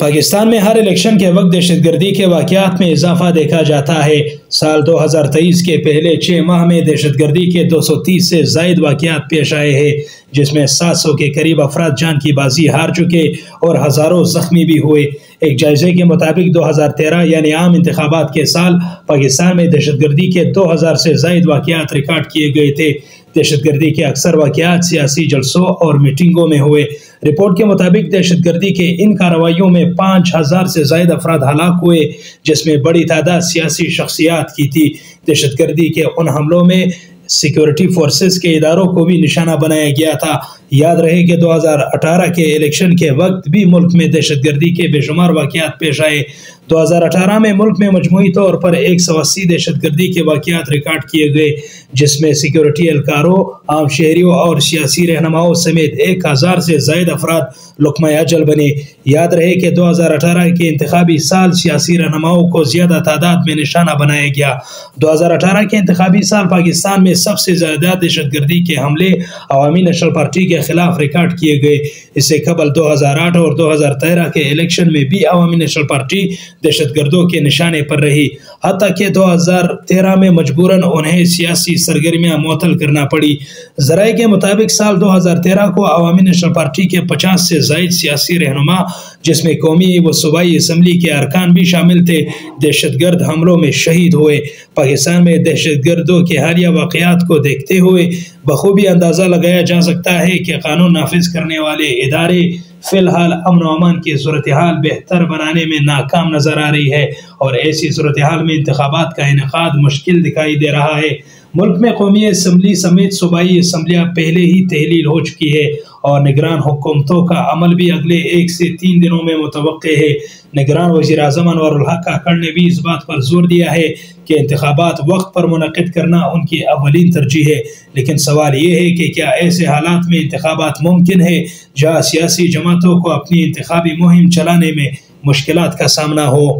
پاکستان میں ہر الیکشن کے وقت دہشت گردی کے واقعات میں اضافہ دیکھا جاتا ہے۔ سال 2023 کے پہلے 6 ماہ میں دہشت گردی کے 230 سے زائد واقعات پیش آئے ہیں، جس میں 700 کے قریب افراد جان کی بازی ہار چکے اور ہزاروں زخمی بھی ہوئے۔ ایک جائزے کے مطابق 2013 یعنی عام انتخابات کے سال پاکستان میں دہشت گردی کے 2000 سے زائد واقعات ریکارڈ کیے گئے تھے۔ دہشت گردی کے اکثر واقعات سیاسی جلسوں اور میٹنگوں میں ہوئے۔ رپورٹ کے مطابق دہشت گردی کے ان کارروائیوں میں 5000 سے زائد افراد ہلاک ہوئے، جس میں بڑی تعداد سیاسی شخصیات کی تھی۔ دہشت گردی کے ان حملوں میں سیکورٹی فورسز کے اداروں کو بھی نشانہ بنایا گیا تھا۔ یاد رہے کہ 2018 کے الیکشن کے وقت بھی ملک میں دہشت گردی کے بے شمار واقعات پیش آئے۔ 2018 میں ملک میں مجموعی طور پر 180 دہشت گردی کے واقعات ریکارڈ کیے گئے، جس میں سیکورٹی اہلکاروں، عام شہریوں اور سیاسی رہنماؤں سمیت 1000 سے زائد افراد لقمہ اجل بنے۔ یاد رہے کہ 2018 کے انتخابی سال سیاسی رہنماؤں کو زیادہ تعداد میں نشانہ بنایا گیا۔ 2018 کے انتخابی سال پاکستان میں سب سے زیادہ دہشت گردی کے حملے عوامی نیشنل پارٹی کے خلاف ریکارڈ کیے گئے۔ اس سے قبل 2008 اور 2013 کے الیکشن میں بھی عوامی نیشنل پارٹی دہشت گردوں کے نشانے پر رہی، حتیٰ کہ 2013 میں مجبوراً انہیں سیاسی سرگرمیاں معطل کرنا پڑی۔ ذرائع کے مطابق سال 2013 کو عوامی نیشنل پارٹی کے 50 سے زائد سیاسی رہنما، جس میں قومی و صوبائی اسمبلی کے ارکان بھی شامل تھے، دہشت گرد حملوں میں شہید ہوئے۔ پاکستان میں دہشت گردوں کے حالیہ واقعات کو دیکھتے ہوئے بخوبی اندازہ لگایا جا سکتا ہے کہ قانون نافذ کرنے والے ادارے فی الحال امن و امان کی صورتحال بہتر بنانے میں ناکام نظر آ رہی ہے، اور ایسی صورتحال میں انتخابات کا انعقاد مشکل دکھائی دے رہا ہے۔ ملک میں قومی اسمبلی سمیت صوبائی اسمبلیاں پہلے ہی تحلیل ہو چکی ہے، اور نگران حکومتوں کا عمل بھی اگلے 1 سے 3 دنوں میں متوقع ہے۔ نگران وزیر اعظم انور الحق کاکڑ نے بھی اس بات پر زور دیا ہے کہ انتخابات وقت پر منعقد کرنا ان کی اولین ترجیح ہے، لیکن سوال یہ ہے کہ کیا ایسے حالات میں انتخابات ممکن ہے جہاں سیاسی جماعتوں کو اپنی انتخابی مہم چلانے میں مشکلات کا سامنا ہو؟